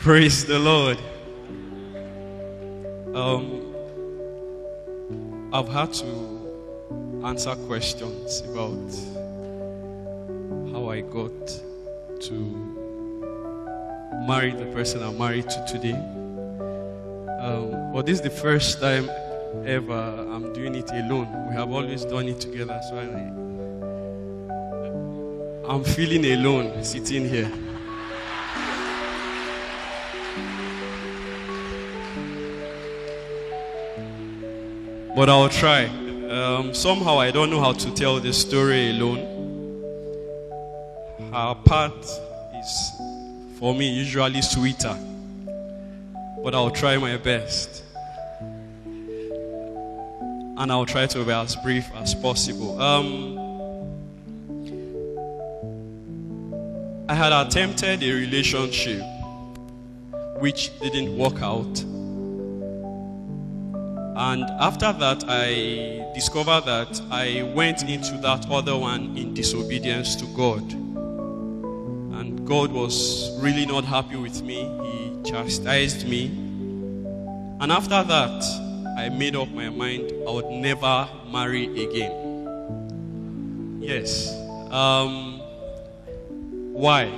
Praise the Lord. I've had to answer questions about how I got to marry the person I'm married to today. But this is the first time ever I'm doing it alone. We have always done it together, so I'm feeling alone sitting here. But I'll try. Somehow I don't know how to tell this story alone. Her part is, for me, usually sweeter. But I'll try my best. And I'll try to be as brief as possible. I had attempted a relationship which didn't work out. And after that, I discovered that I went into that other one in disobedience to God. And God was really not happy with me. He chastised me. And after that, I made up my mind I would never marry again. Yes. Why?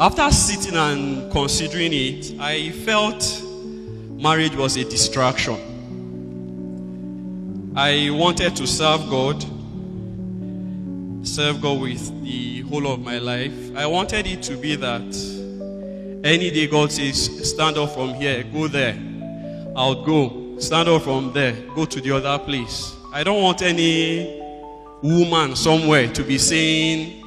After sitting and considering it, I felt marriage was a distraction. I wanted to serve God with the whole of my life. I wanted it to be that any day God says, stand up from here, go there, I'll go. Stand up from there, go to the other place. I don't want any woman somewhere to be saying,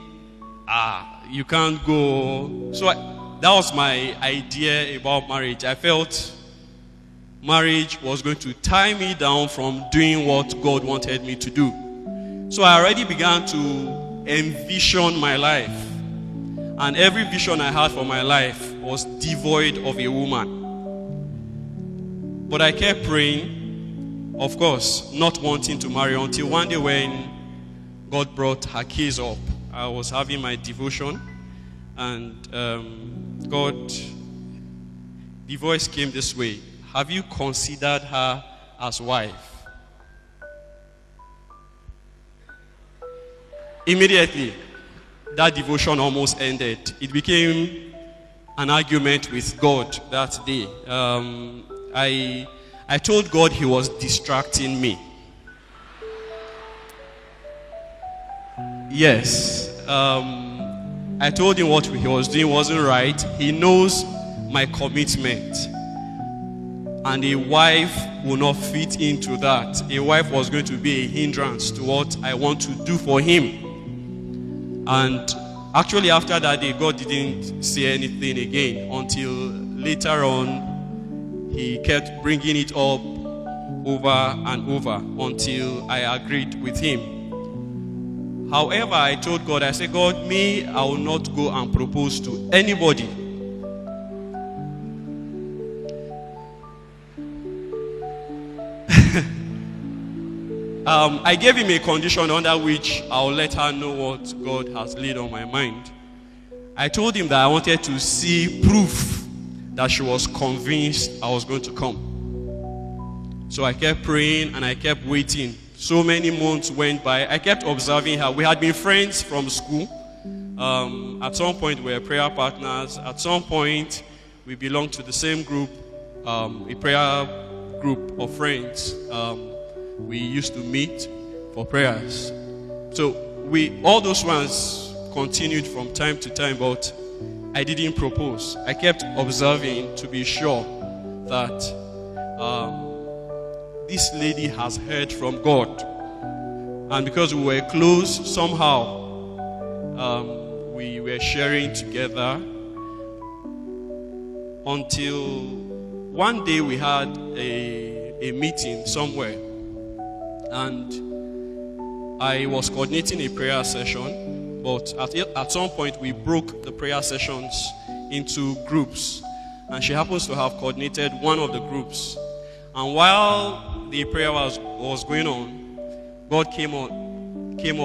you can't go. So that was my idea about marriage. I felt marriage was going to tie me down from doing what God wanted me to do. So I already began to envision my life. And every vision I had for my life was devoid of a woman. But I kept praying, of course, not wanting to marry, until one day when God brought her case up. I was having my devotion, and the voice came this way: have you considered her as wife? Immediately, that devotion almost ended. It became an argument with God that day. I told God he was distracting me. Yes. I told him what he was doing wasn't right. He knows my commitment. And a wife will not fit into that. A wife was going to be a hindrance to what I want to do for him. And actually after that day, God didn't say anything again until later on. He kept bringing it up over and over until I agreed with him. However, I told God, I said, God, me, I will not go and propose to anybody. I gave him a condition under which I'll let her know what God has laid on my mind. I told him that I wanted to see proof that she was convinced I was going to come. So I kept praying and I kept waiting. So many months went by. I kept observing her. We had been friends from school. At some point, we were prayer partners. At some point, we belonged to the same group, a prayer group of friends. We used to meet for prayers. So all those ones continued from time to time, but I didn't propose. I kept observing to be sure that this lady has heard from God. And because we were close, somehow we were sharing together until one day we had a meeting somewhere. And I was coordinating a prayer session, but at some point we broke the prayer sessions into groups. And she happens to have coordinated one of the groups. And while the prayer was going on, God came up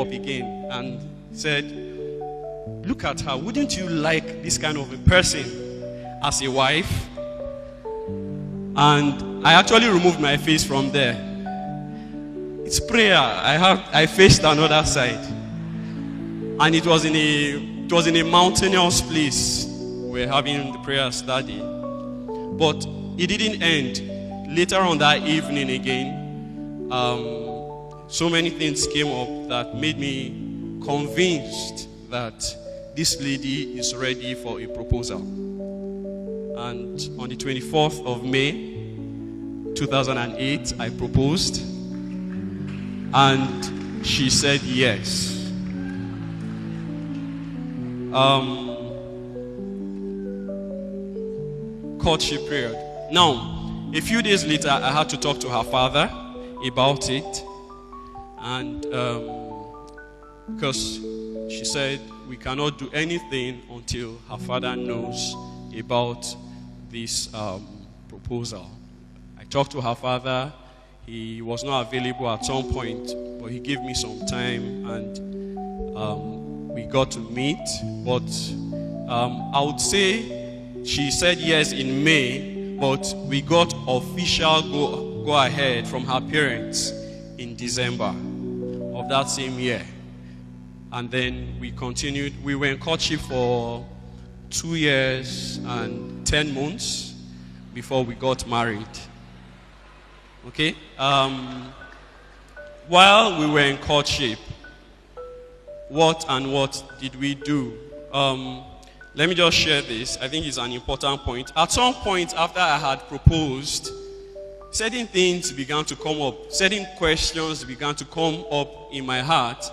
again and said, look at her, wouldn't you like this kind of a person? as a wife. And I actually removed my face from there. It's prayer. I faced another side. And it was in a mountainous place. We were having the prayer study. But it didn't end. Later on that evening again, so many things came up that made me convinced that this lady is ready for a proposal. And on the 24th of May, 2008, I proposed. And she said yes. Courtship period. Now, a few days later, I had to talk to her father about it. And because she said we cannot do anything until her father knows about this proposal. I talked to her father. He was not available at some point, but he gave me some time, and we got to meet. But I would say she said yes in May, but we got official go ahead from her parents in December of that same year. And then we continued. We were in courtship for 2 years and 10 months before we got married. Okay? While we were in courtship, what did we do? Let me just share this. I think it's an important point. At some point after I had proposed, certain things began to come up. Certain questions began to come up in my heart,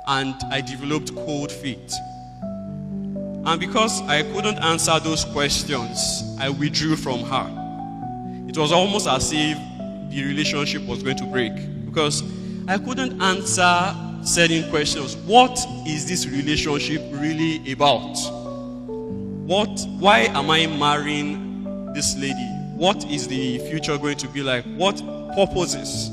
and I developed cold feet. And because I couldn't answer those questions, I withdrew from her. It was almost as if the relationship was going to break, because I couldn't answer certain questions. What is this relationship really about? Why am I marrying this lady? What is the future going to be like? What purpose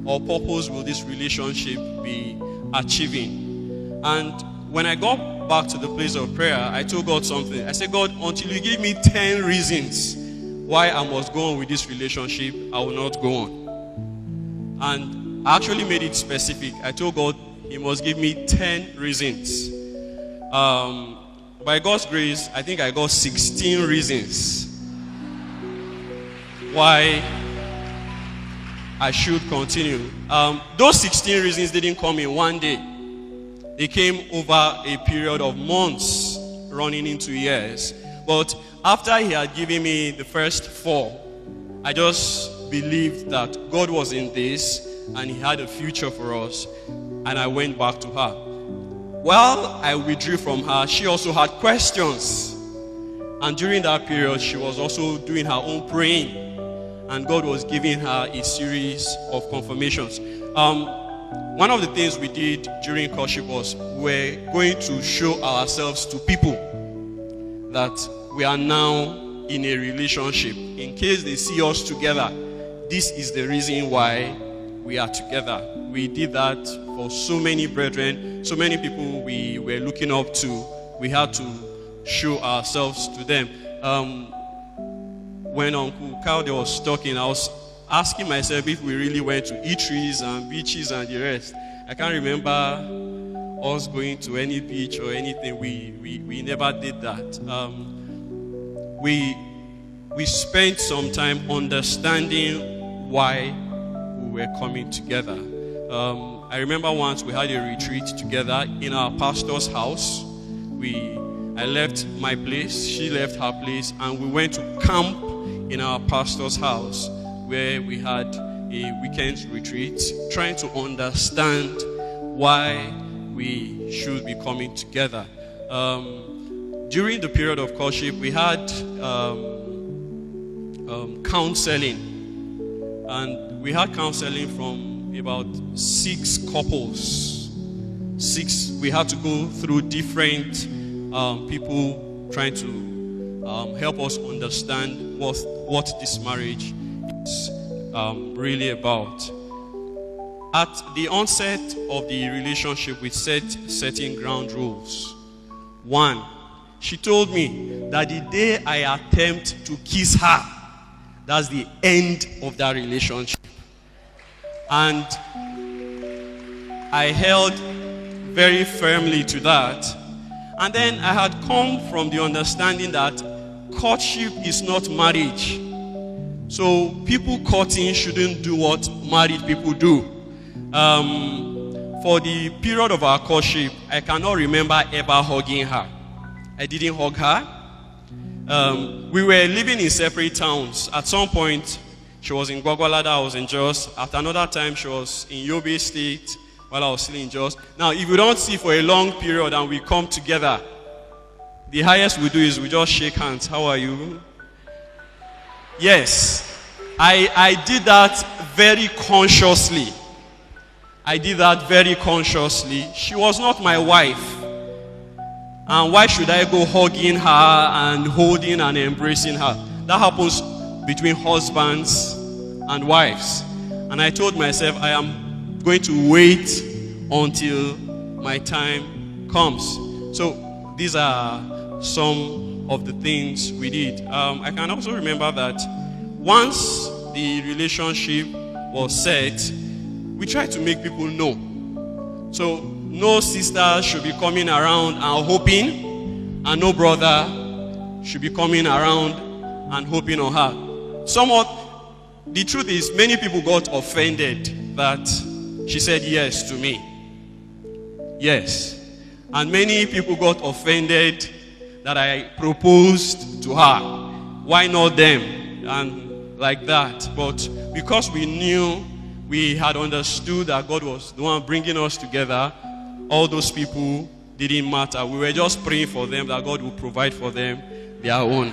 will this relationship be achieving? And when I got back to the place of prayer, I told God something. I said, God, until you give me 10 reasons why I must go on with this relationship, I will not go on. And I actually made it specific. I told God he must give me 10 reasons. By God's grace, I think I got 16 reasons why I should continue. Those 16 reasons didn't come in one day. They came over a period of months, running into years. But after he had given me the first 4, I just believed that God was in this and he had a future for us. And I went back to her. While I withdrew from her, she also had questions. And during that period, she was also doing her own praying. And God was giving her a series of confirmations. One of the things we did during courtship was we're going to show ourselves to people that we are now in a relationship. In case they see us together, this is the reason why we are together. We did that for so many brethren, so many people we were looking up to. We had to show ourselves to them. When Uncle Calde was talking, I was asking myself if we really went to eateries and beaches and the rest. I can't remember us going to any beach or anything. We never did that. We spent some time understanding why we were coming together. I remember once we had a retreat together in our pastor's house. I left my place, she left her place, and we went to camp in our pastor's house where we had a weekend retreat, trying to understand why we should be coming together. During the period of courtship, we had counseling, and we had counseling from about 6 couples. 6, we had to go through different people trying to help us understand what this marriage is really about. At the onset of the relationship, we set certain ground rules. 1, she told me that the day I attempt to kiss her, that's the end of that relationship. And I held very firmly to that. And then I had come from the understanding that courtship is not marriage. So people courting shouldn't do what married people do. For the period of our courtship, I cannot remember ever hugging her. I didn't hug her. We were living in separate towns. At some point, she was in Gwagwalada, I was in Jos. At another time, she was in Yobe State while I was still in Jos. Now, if we don't see for a long period and we come together, the highest we do is we just shake hands. How are you? Yes. I did that very consciously. I did that very consciously. She was not my wife. And why should I go hugging her and holding and embracing her? That happens between husbands and wives. And I told myself, I am going to wait until my time comes. So these are some of the things we did. I can also remember that once the relationship was set, we tried to make people know. So no sister should be coming around and hoping, and no brother should be coming around and hoping on her. Somewhat, the truth is, many people got offended that she said yes to me. Yes. And many people got offended that I proposed to her. Why not them? And like that. But because we knew, we had understood that God was the one bringing us together, all those people didn't matter. We were just praying for them that God would provide for them their own.